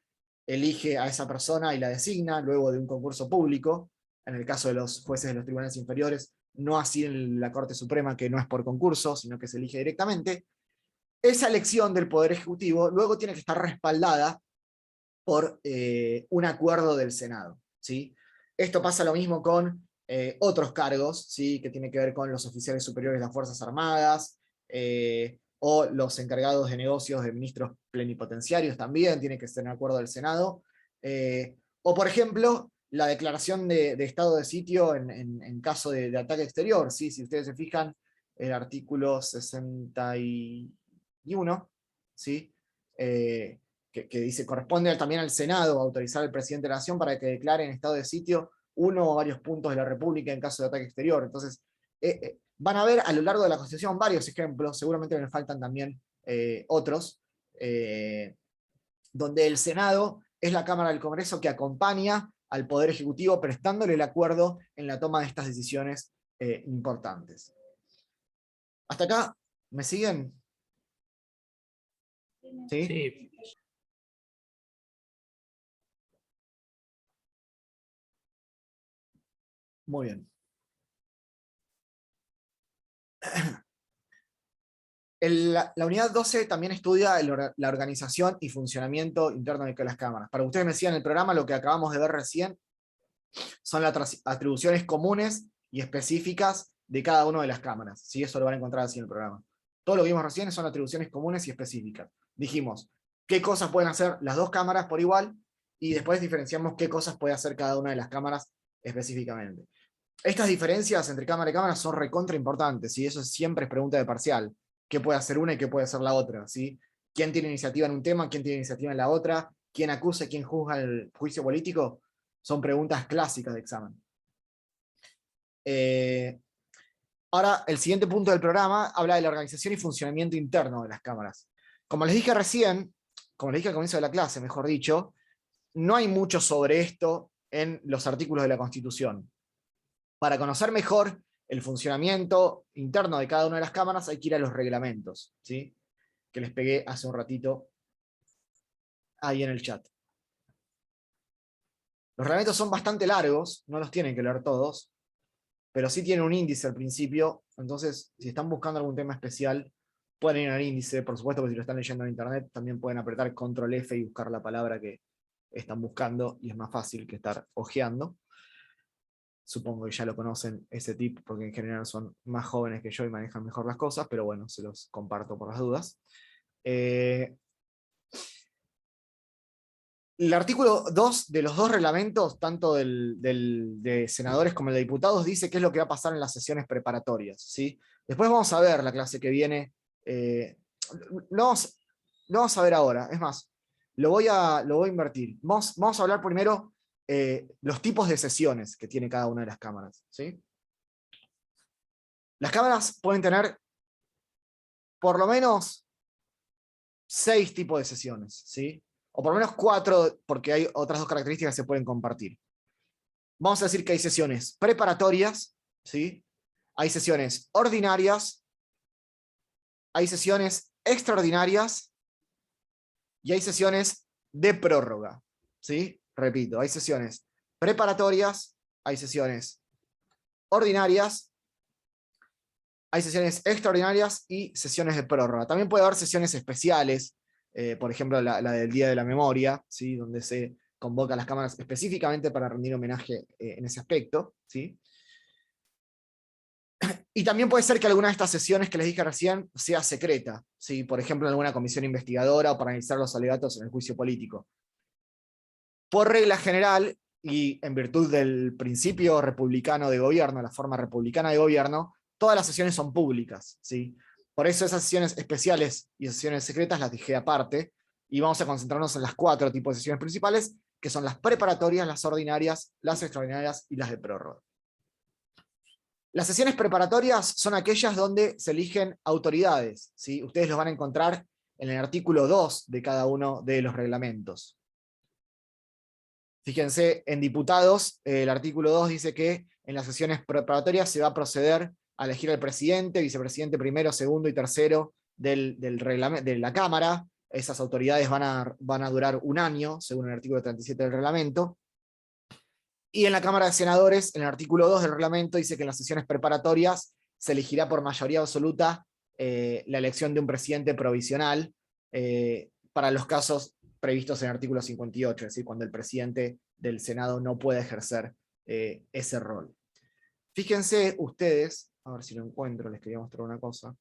elige a esa persona y la designa luego de un concurso público, en el caso de los jueces de los tribunales inferiores, no así en la Corte Suprema, que no es por concurso, sino que se elige directamente, esa elección del Poder Ejecutivo luego tiene que estar respaldada por un acuerdo del Senado, ¿sí? Esto pasa lo mismo con otros cargos, ¿sí?, que tiene que ver con los oficiales superiores de las Fuerzas Armadas, o los encargados de negocios de ministros plenipotenciarios también, tiene que ser en acuerdo del Senado. O por ejemplo, la declaración de estado de sitio en caso de ataque exterior, ¿sí? Si ustedes se fijan, el artículo 61, ¿sí? Que dice, corresponde también al Senado autorizar al presidente de la Nación para que declare en estado de sitio uno o varios puntos de la República en caso de ataque exterior. Entonces, van a ver a lo largo de la Constitución varios ejemplos, seguramente me faltan también otros, donde el Senado es la Cámara del Congreso que acompaña al Poder Ejecutivo prestándole el acuerdo en la toma de estas decisiones importantes. ¿Hasta acá? ¿Me siguen? ¿Sí? Sí. Muy bien. La unidad 12 también estudia la organización y funcionamiento interno de las cámaras. Para que ustedes me sigan el programa, lo que acabamos de ver recién son las atribuciones comunes y específicas de cada una de las cámaras. ¿Sí? Eso lo van a encontrar así en el programa. Todo lo que vimos recién son atribuciones comunes y específicas. Dijimos qué cosas pueden hacer las dos cámaras por igual, y después diferenciamos qué cosas puede hacer cada una de las cámaras específicamente. Estas diferencias entre cámara y cámara son recontra importantes, y eso siempre es pregunta de parcial. ¿Qué puede hacer una y qué puede hacer la otra? ¿Sí? ¿Quién tiene iniciativa en un tema? ¿Quién tiene iniciativa en la otra? ¿Quién acusa y quién juzga el juicio político? Son preguntas clásicas de examen. Ahora, el siguiente punto del programa habla de la organización y funcionamiento interno de las cámaras. Como les dije recién, como les dije al comienzo de la clase, mejor dicho, no hay mucho sobre esto en los artículos de la Constitución. Para conocer mejor el funcionamiento interno de cada una de las cámaras hay que ir a los reglamentos, ¿sí?, que les pegué hace un ratito ahí en el chat. Los reglamentos son bastante largos, no los tienen que leer todos, pero sí tienen un índice al principio, entonces si están buscando algún tema especial, pueden ir al índice. Por supuesto que si lo están leyendo en internet, también pueden apretar Control F y buscar la palabra que están buscando, y es más fácil que estar hojeando. Supongo que ya lo conocen ese tip, porque en general son más jóvenes que yo y manejan mejor las cosas, pero bueno, se los comparto por las dudas. El artículo 2 de los dos reglamentos, tanto de senadores como el de diputados, dice qué es lo que va a pasar en las sesiones preparatorias, ¿sí? Después vamos a ver la clase que viene. No vamos a ver ahora, es más, lo voy a invertir. Vamos a hablar primero los tipos de sesiones que tiene cada una de las cámaras, ¿sí? Las cámaras pueden tener por lo menos 6 tipos de sesiones, ¿sí? O por lo menos 4, porque hay otras 2 características que se pueden compartir. Vamos a decir que hay sesiones preparatorias, ¿sí? Hay sesiones ordinarias, hay sesiones extraordinarias y hay sesiones de prórroga, ¿sí? Repito, hay sesiones preparatorias, hay sesiones ordinarias, hay sesiones extraordinarias y sesiones de prórroga. También puede haber sesiones especiales, por ejemplo la del Día de la Memoria, ¿sí? Donde se convoca a las cámaras específicamente para rendir homenaje en ese aspecto, ¿sí? Y también puede ser que alguna de estas sesiones que les dije recién sea secreta, ¿sí? Por ejemplo, en alguna comisión investigadora o para analizar los alegatos en el juicio político. Por regla general, y en virtud del principio republicano de gobierno, la forma republicana de gobierno, todas las sesiones son públicas, ¿sí? Por eso esas sesiones especiales y sesiones secretas las dejé aparte, y vamos a concentrarnos en las 4 tipos de sesiones principales, que son las preparatorias, las ordinarias, las extraordinarias y las de prórroga. Las sesiones preparatorias son aquellas donde se eligen autoridades, ¿sí? Ustedes los van a encontrar en el artículo 2 de cada uno de los reglamentos. Fíjense, en diputados, el artículo 2 dice que en las sesiones preparatorias se va a proceder a elegir al presidente, vicepresidente primero, segundo y tercero de la Cámara. Esas autoridades van a durar 1 año, según el artículo 37 del reglamento. Y en la Cámara de Senadores, en el artículo 2 del reglamento, dice que en las sesiones preparatorias se elegirá por mayoría absoluta la elección de un presidente provisional para los casos previstos en el artículo 58, es decir, cuando el presidente del Senado no puede ejercer ese rol. Fíjense ustedes, a ver si lo encuentro, les quería mostrar una cosa.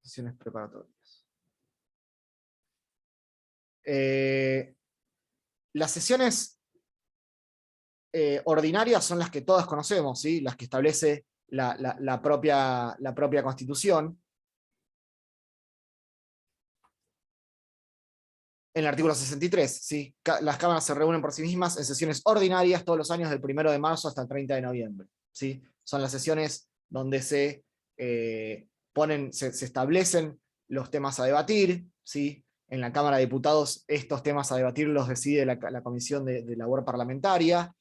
Sesiones preparatorias. Las sesiones ordinarias son las que todas conocemos, ¿sí? Las que establece la propia Constitución. En el artículo 63, ¿sí? Las cámaras se reúnen por sí mismas en sesiones ordinarias todos los años del 1 de marzo hasta el 30 de noviembre. ¿Sí? Son las sesiones donde se establecen los temas a debatir, ¿sí? En la Cámara de Diputados estos temas a debatir los decide la Comisión de Labor Parlamentaria.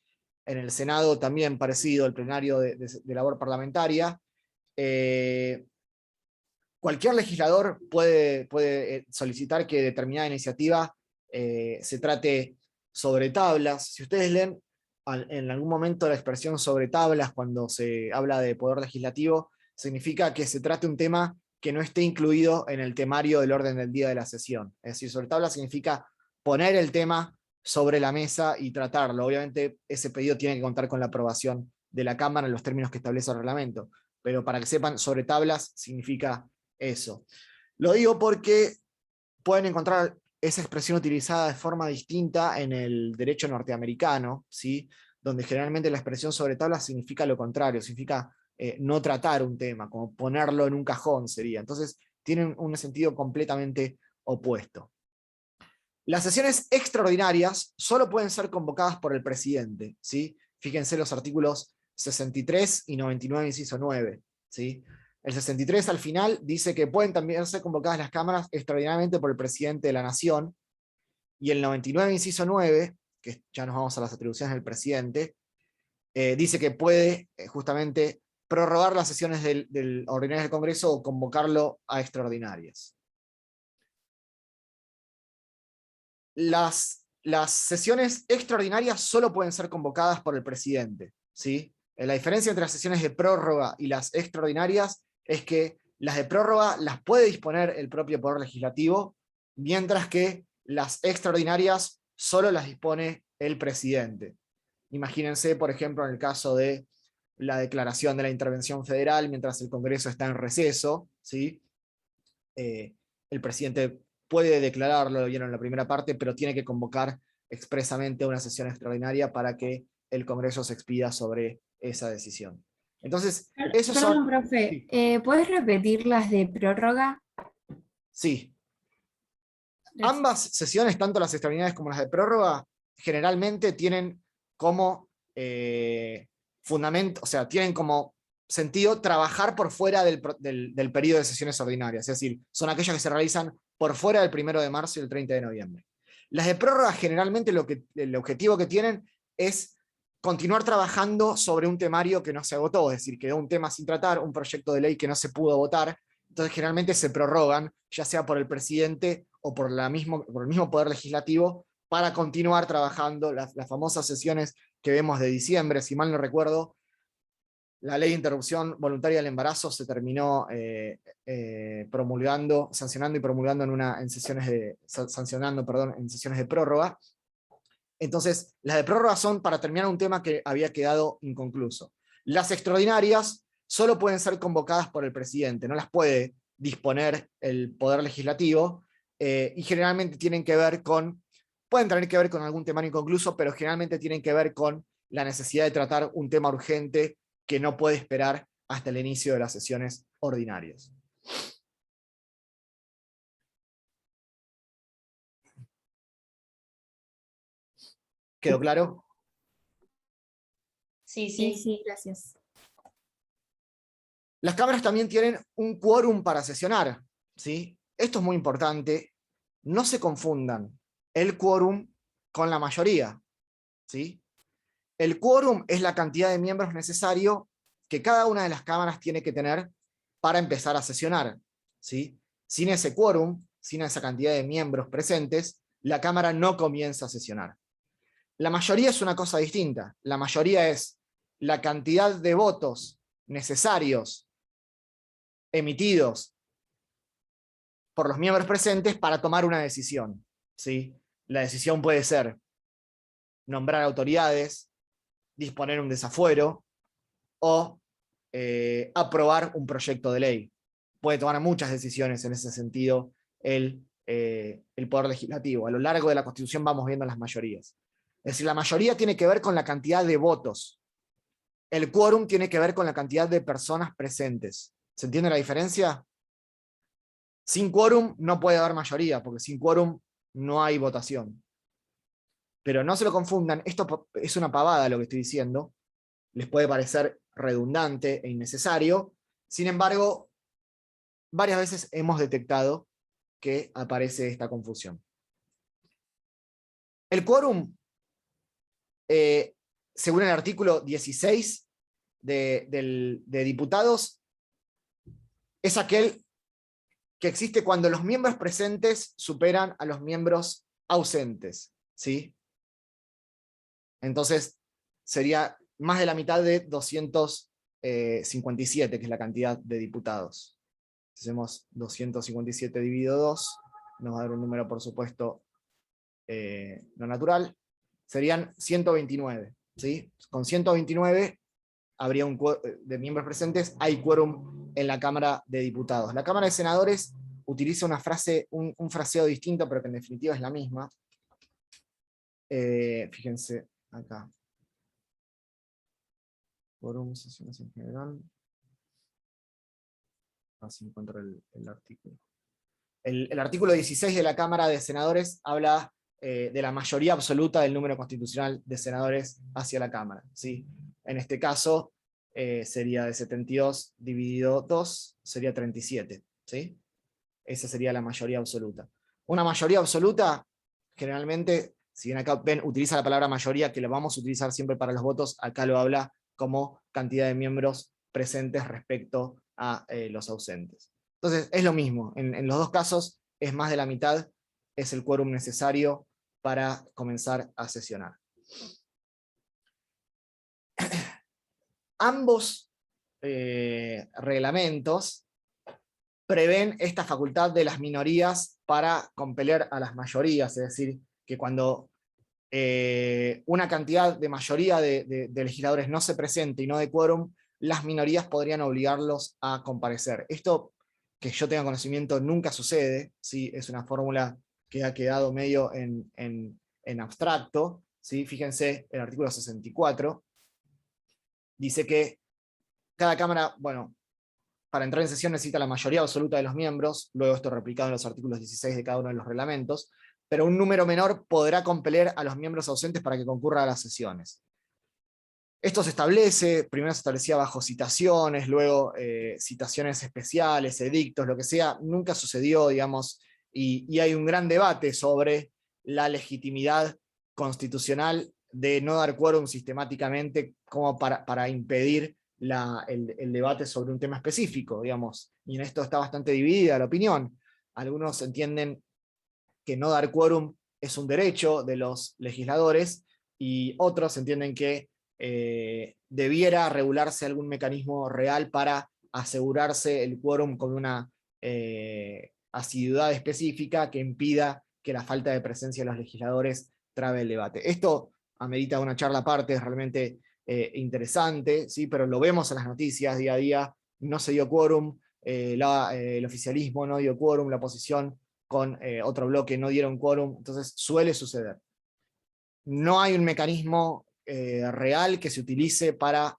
En el Senado también parecido, el plenario de labor parlamentaria. Cualquier legislador puede solicitar que determinada iniciativa se trate sobre tablas. Si ustedes leen en algún momento la expresión sobre tablas cuando se habla de poder legislativo, significa que se trate un tema que no esté incluido en el temario del orden del día de la sesión. Es decir, sobre tablas significa poner el tema sobre la mesa y tratarlo. Obviamente ese pedido tiene que contar con la aprobación de la Cámara en los términos que establece el reglamento, pero para que sepan, sobre tablas significa eso. Lo digo porque pueden encontrar esa expresión utilizada de forma distinta en el derecho norteamericano, ¿sí? Donde generalmente la expresión sobre tablas significa lo contrario, significa no tratar un tema, como ponerlo en un cajón sería. Entonces tienen un sentido completamente opuesto. Las sesiones extraordinarias solo pueden ser convocadas por el presidente, ¿sí? Fíjense los artículos 63 y 99, inciso 9, ¿sí? El 63 al final dice que pueden también ser convocadas las cámaras extraordinariamente por el presidente de la Nación, y el 99, inciso 9, que ya nos vamos a las atribuciones del presidente, dice que puede justamente prorrogar las sesiones del ordinario del Congreso o convocarlo a extraordinarias. Las sesiones extraordinarias solo pueden ser convocadas por el presidente, ¿sí? La diferencia entre las sesiones de prórroga y las extraordinarias es que las de prórroga las puede disponer el propio Poder Legislativo, mientras que las extraordinarias solo las dispone el presidente. Imagínense, por ejemplo, en el caso de la declaración de la intervención federal mientras el Congreso está en receso, ¿sí? El presidente puede declararlo, lo vieron en la primera parte, pero tiene que convocar expresamente una sesión extraordinaria para que el Congreso se expida sobre esa decisión. Entonces, esos Perdón, son... profe, Sí. ¿puedes repetir las de prórroga? Sí. Gracias. Ambas sesiones, tanto las extraordinarias como las de prórroga, generalmente tienen como fundamento, o sea, tienen como sentido trabajar por fuera del periodo de sesiones ordinarias, es decir, son aquellas que se realizan por fuera del 1 de marzo y el 30 de noviembre. Las de prórroga generalmente el objetivo que tienen es continuar trabajando sobre un temario que no se agotó, es decir, quedó un tema sin tratar, un proyecto de ley que no se pudo votar, entonces generalmente se prorrogan, ya sea por el presidente o por el mismo Poder Legislativo, para continuar trabajando las famosas sesiones que vemos de diciembre, si mal no recuerdo. La ley de interrupción voluntaria del embarazo se terminó sancionando y promulgando en sesiones de prórroga. Entonces, las de prórroga son para terminar un tema que había quedado inconcluso. Las extraordinarias solo pueden ser convocadas por el presidente, no las puede disponer el Poder Legislativo, y generalmente pueden tener que ver con algún tema inconcluso, pero generalmente tienen que ver con la necesidad de tratar un tema urgente que no puede esperar hasta el inicio de las sesiones ordinarias. ¿Quedó claro? Sí, gracias. Las cámaras también tienen un quórum para sesionar, ¿sí? Esto es muy importante. No se confundan el quórum con la mayoría, ¿sí? El quórum es la cantidad de miembros necesario que cada una de las cámaras tiene que tener para empezar a sesionar, ¿sí? Sin ese quórum, sin esa cantidad de miembros presentes, la cámara no comienza a sesionar. La mayoría es una cosa distinta. La mayoría es la cantidad de votos necesarios emitidos por los miembros presentes para tomar una decisión, ¿sí? La decisión puede ser nombrar autoridades, disponer un desafuero o aprobar un proyecto de ley. Puede tomar muchas decisiones en ese sentido el Poder Legislativo. A lo largo de la Constitución vamos viendo las mayorías. Es decir, la mayoría tiene que ver con la cantidad de votos. El quórum tiene que ver con la cantidad de personas presentes. ¿Se entiende la diferencia? Sin quórum no puede haber mayoría, porque sin quórum no hay votación. Pero no se lo confundan, esto es una pavada lo que estoy diciendo, les puede parecer redundante e innecesario, sin embargo, varias veces hemos detectado que aparece esta confusión. El quórum, según el artículo 16 de diputados, es aquel que existe cuando los miembros presentes superan a los miembros ausentes, ¿sí? Entonces, sería más de la mitad de 257, que es la cantidad de diputados. Si hacemos 257 dividido 2, nos va a dar un número, por supuesto, no natural. Serían 129, ¿sí? Con 129 habría de miembros presentes, hay quórum en la Cámara de Diputados. La Cámara de Senadores utiliza una frase, un fraseo distinto, pero que en definitiva es la misma. Fíjense acá. Quórum, sesiones en general. Así encuentro el artículo. El artículo 16 de la Cámara de Senadores habla de la mayoría absoluta del número constitucional de senadores hacia la Cámara, ¿sí? En este caso sería de 72 dividido 2, sería 37, ¿sí? Esa sería la mayoría absoluta. Una mayoría absoluta, generalmente, si bien acá ven, utiliza la palabra mayoría, que lo vamos a utilizar siempre para los votos, acá lo habla como cantidad de miembros presentes respecto a los ausentes. Entonces, es lo mismo. En los dos casos, es más de la mitad, es el quórum necesario para comenzar a sesionar. Ambos reglamentos prevén esta facultad de las minorías para compeler a las mayorías, es decir, que cuando una cantidad de mayoría de legisladores no se presente y no de quórum, las minorías podrían obligarlos a comparecer. Esto, que yo tenga conocimiento, nunca sucede, ¿sí? Es una fórmula que ha quedado medio en abstracto, ¿sí? Fíjense, el artículo 64 dice que cada cámara, bueno, para entrar en sesión necesita la mayoría absoluta de los miembros, luego esto replicado en los artículos 16 de cada uno de los reglamentos, pero un número menor podrá compeler a los miembros ausentes para que concurran a las sesiones. Esto se establece, primero se establecía bajo citaciones, luego citaciones especiales, edictos, lo que sea, nunca sucedió, digamos, y hay un gran debate sobre la legitimidad constitucional de no dar quórum sistemáticamente como para impedir el debate sobre un tema específico, digamos, y en esto está bastante dividida la opinión. Algunos entienden que no dar quórum es un derecho de los legisladores, y otros entienden que debiera regularse algún mecanismo real para asegurarse el quórum con una asiduidad específica que impida que la falta de presencia de los legisladores trabe el debate. Esto amerita una charla aparte, es realmente interesante, ¿sí? Pero lo vemos en las noticias día a día, no se dio quórum, el oficialismo no dio quórum, la oposición con otro bloque no dieron quórum, entonces suele suceder. No hay un mecanismo real que se utilice para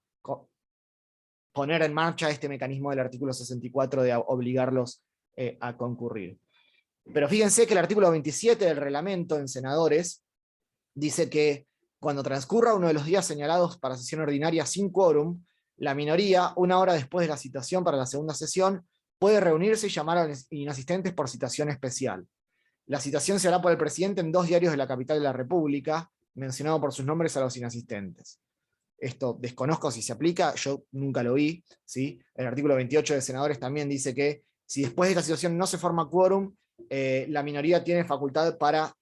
poner en marcha este mecanismo del artículo 64 de obligarlos a concurrir. Pero fíjense que el artículo 27 del reglamento en senadores dice que cuando transcurra uno de los días señalados para sesión ordinaria sin quórum, la minoría, 1 hora después de la citación para la segunda sesión, puede reunirse y llamar a los inasistentes por citación especial. La citación se hará por el presidente en 2 diarios de la capital de la República, mencionado por sus nombres a los inasistentes. Esto desconozco si se aplica, yo nunca lo vi, ¿sí? El artículo 28 de senadores también dice que si después de esta situación no se forma quórum, la minoría tiene facultad para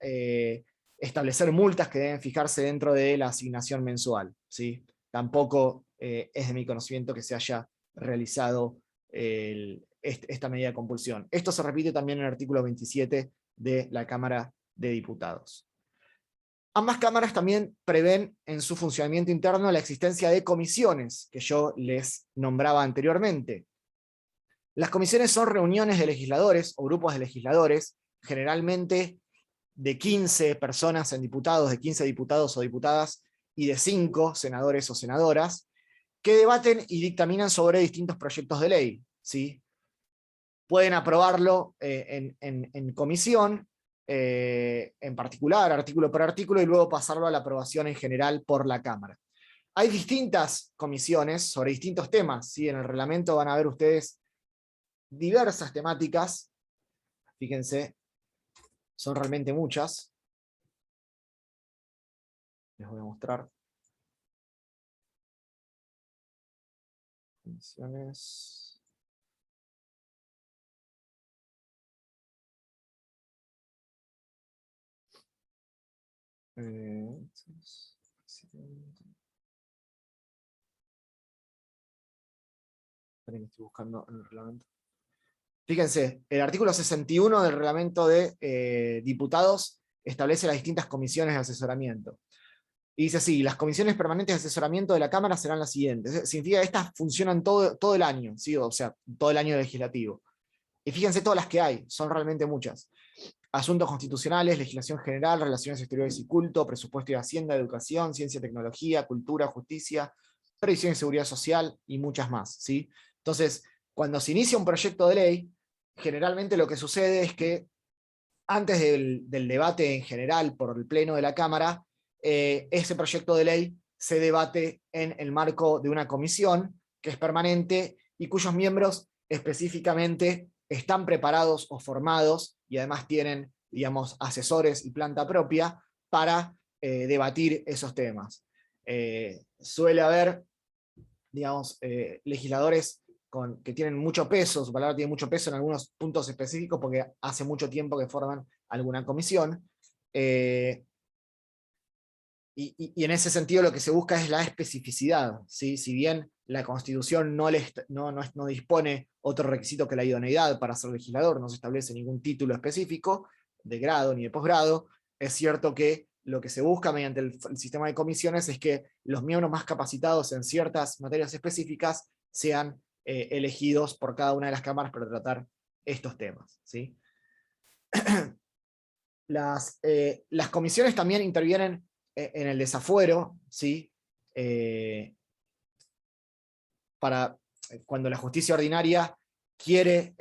establecer multas que deben fijarse dentro de la asignación mensual, ¿sí? Tampoco es de mi conocimiento que se haya realizado esta medida de compulsión. Esto se repite también en el artículo 27 de la Cámara de Diputados. Ambas cámaras también prevén en su funcionamiento interno la existencia de comisiones, que yo les nombraba anteriormente. Las comisiones son reuniones de legisladores o grupos de legisladores, generalmente de 15 personas en diputados, de 15 diputados o diputadas, y de 5 senadores o senadoras, que debaten y dictaminan sobre distintos proyectos de ley, ¿sí? Pueden aprobarlo en comisión, en particular, artículo por artículo, y luego pasarlo a la aprobación en general por la Cámara. Hay distintas comisiones sobre distintos temas, ¿sí? En el reglamento van a ver ustedes diversas temáticas, fíjense, son realmente muchas. Les voy a mostrar. Comisiones. Estoy buscando en el reglamento. Fíjense, el artículo 61 del reglamento de diputados establece las distintas comisiones de asesoramiento. Y dice así: las comisiones permanentes de asesoramiento de la Cámara serán las siguientes. Significa que estas funcionan todo el año, ¿sí? O sea, todo el año legislativo. Y fíjense todas las que hay, son realmente muchas. Asuntos constitucionales, legislación general, relaciones exteriores y culto, presupuesto y hacienda, educación, ciencia y tecnología, cultura, justicia, previsión y seguridad social, y muchas más, ¿sí? Entonces, cuando se inicia un proyecto de ley, generalmente lo que sucede es que antes del debate en general por el pleno de la Cámara, ese proyecto de ley se debate en el marco de una comisión que es permanente y cuyos miembros específicamente están preparados o formados y además tienen, digamos, asesores y planta propia para debatir esos temas. Suele haber, digamos, legisladores que tienen mucho peso, su palabra tiene mucho peso en algunos puntos específicos porque hace mucho tiempo que forman alguna comisión. Y en ese sentido lo que se busca es la especificidad, ¿sí? Si bien la Constitución no dispone otro requisito que la idoneidad para ser legislador, no se establece ningún título específico de grado ni de posgrado, es cierto que lo que se busca mediante el sistema de comisiones es que los miembros más capacitados en ciertas materias específicas sean elegidos por cada una de las cámaras para tratar estos temas, ¿sí? Las comisiones también intervienen en el desafuero, ¿sí? Para cuando la justicia ordinaria quiere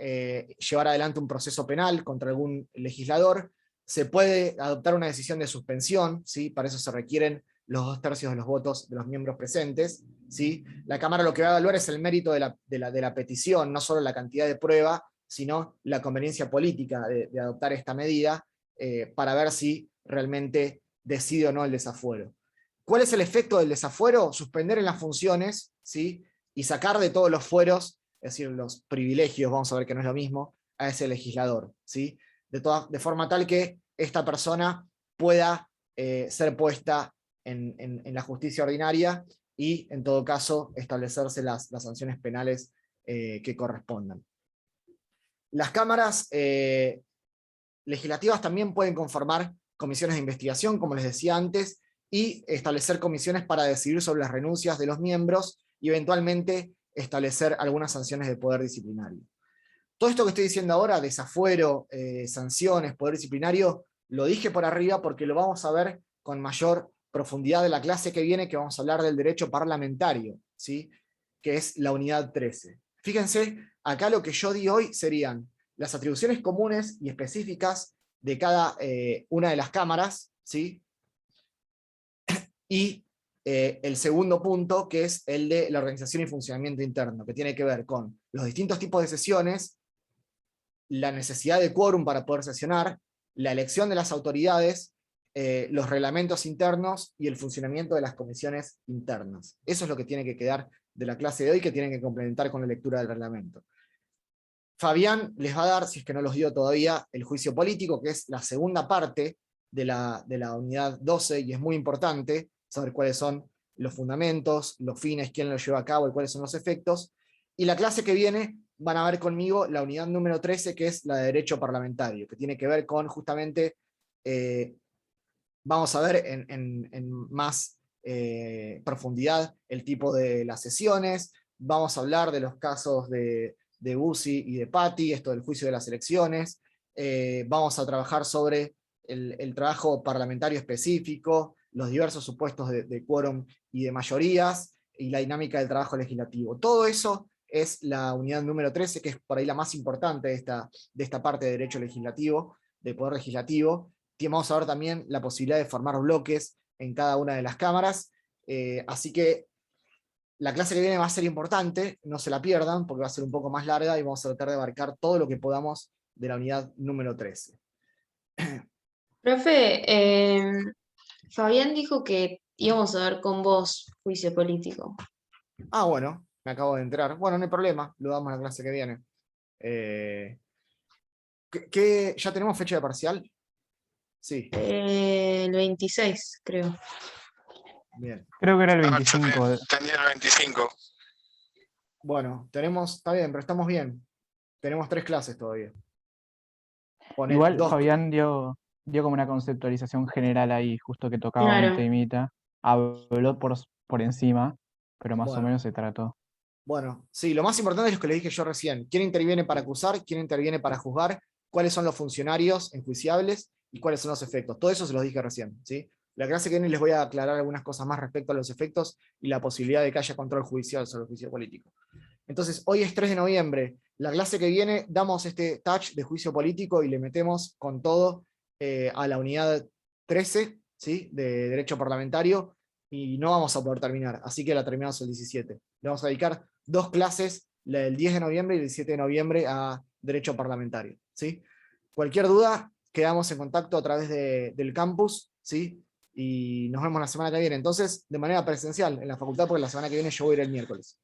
llevar adelante un proceso penal contra algún legislador, se puede adoptar una decisión de suspensión, ¿sí? Para eso se requieren los 2/3 de los votos de los miembros presentes, ¿sí? La Cámara lo que va a evaluar es el mérito de la petición, no solo la cantidad de prueba, sino la conveniencia política de adoptar esta medida, para ver si realmente decide o no el desafuero. ¿Cuál es el efecto del desafuero? Suspender en las funciones, ¿sí? Y sacar de todos los fueros, es decir, los privilegios, vamos a ver que no es lo mismo, a ese legislador, ¿sí? De forma tal que esta persona pueda ser puesta en la justicia ordinaria y, en todo caso, establecerse las sanciones penales que correspondan. Las cámaras legislativas también pueden conformar comisiones de investigación, como les decía antes, y establecer comisiones para decidir sobre las renuncias de los miembros y eventualmente establecer algunas sanciones de poder disciplinario. Todo esto que estoy diciendo ahora, desafuero, sanciones, poder disciplinario, lo dije por arriba porque lo vamos a ver con mayor profundidad en la clase que viene, que vamos a hablar del derecho parlamentario, ¿sí? Que es la unidad 13. Fíjense, acá lo que yo di hoy serían las atribuciones comunes y específicas de cada una de las cámaras, ¿sí? Y el segundo punto, que es el de la organización y funcionamiento interno, que tiene que ver con los distintos tipos de sesiones, la necesidad de quórum para poder sesionar, la elección de las autoridades, los reglamentos internos y el funcionamiento de las comisiones internas. Eso es lo que tiene que quedar de la clase de hoy, que tienen que complementar con la lectura del reglamento. Fabián les va a dar, si es que no los dio todavía, el juicio político, que es la segunda parte de la unidad 12, y es muy importante saber cuáles son los fundamentos, los fines, quién lo lleva a cabo y cuáles son los efectos. Y la clase que viene van a ver conmigo la unidad número 13, que es la de derecho parlamentario, que tiene que ver con justamente, vamos a ver en más profundidad el tipo de las sesiones, vamos a hablar de los casos de Bussi y de Patti, esto del juicio de las elecciones, vamos a trabajar sobre el trabajo parlamentario específico, los diversos supuestos de quórum y de mayorías, y la dinámica del trabajo legislativo. Todo eso es la unidad número 13, que es por ahí la más importante de esta parte de derecho legislativo, de poder legislativo. Vamos a ver también la posibilidad de formar bloques en cada una de las cámaras, así que la clase que viene va a ser importante, no se la pierdan, porque va a ser un poco más larga, y vamos a tratar de abarcar todo lo que podamos de la unidad número 13. Profe, Fabián dijo que íbamos a ver con vos juicio político. Ah, bueno, me acabo de enterar. Bueno, no hay problema, lo damos en la clase que viene. ¿Ya tenemos fecha de parcial? Sí. El 26, creo. Bien. Creo que era el Ah, yo 25. tenía el 25. Bueno, está bien, pero estamos bien. Tenemos 3 clases todavía. Igual Dos. Fabián dio como una conceptualización general ahí, justo que tocaba Claro. un temita. Habló por encima, pero más o Bueno. menos se trató. Bueno, sí, lo más importante es lo que le dije yo recién. ¿Quién interviene para acusar? ¿Quién interviene para juzgar? ¿Cuáles son los funcionarios enjuiciables? ¿Y cuáles son los efectos? Todo eso se los dije recién, ¿sí? La clase que viene les voy a aclarar algunas cosas más respecto a los efectos y la posibilidad de que haya control judicial sobre el juicio político. Entonces, hoy es 3 de noviembre. La clase que viene damos este touch de juicio político y le metemos con todo a la unidad 13, ¿sí? De derecho parlamentario, y no vamos a poder terminar, así que la terminamos el 17. Le vamos a dedicar 2 clases, la del 10 de noviembre y el 17 de noviembre, a derecho parlamentario, ¿sí? Cualquier duda, quedamos en contacto a través del campus, ¿sí? Y nos vemos la semana que viene. Entonces, de manera presencial en la facultad, porque la semana que viene yo voy a ir el miércoles.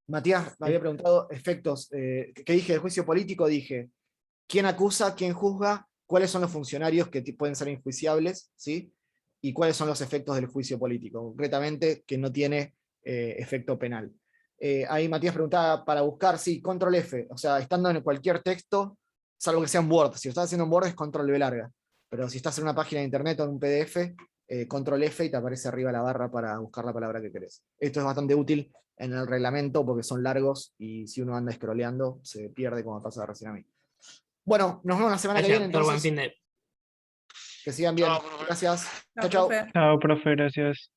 Matías me había preguntado efectos. ¿Qué dije de juicio político? Dije, ¿quién acusa, quién juzga? ¿Cuáles son los funcionarios que pueden ser enjuiciables? ¿Sí? ¿Y cuáles son los efectos del juicio político? Concretamente, que no tiene efecto penal. Ahí Matías preguntaba para buscar, sí, control F. O sea, estando en cualquier texto, salvo que sea en Word. Si lo estás haciendo en Word es control V larga. Pero si estás en una página de internet o en un PDF, control F y te aparece arriba la barra para buscar la palabra que querés. Esto es bastante útil en el reglamento porque son largos y si uno anda scrolleando se pierde, como pasa recién a mí. Bueno, nos vemos la semana que viene, entonces. Que sigan bien. Chao, profe. Gracias. Chao, Chao, chao. profe. Chao, profe, gracias.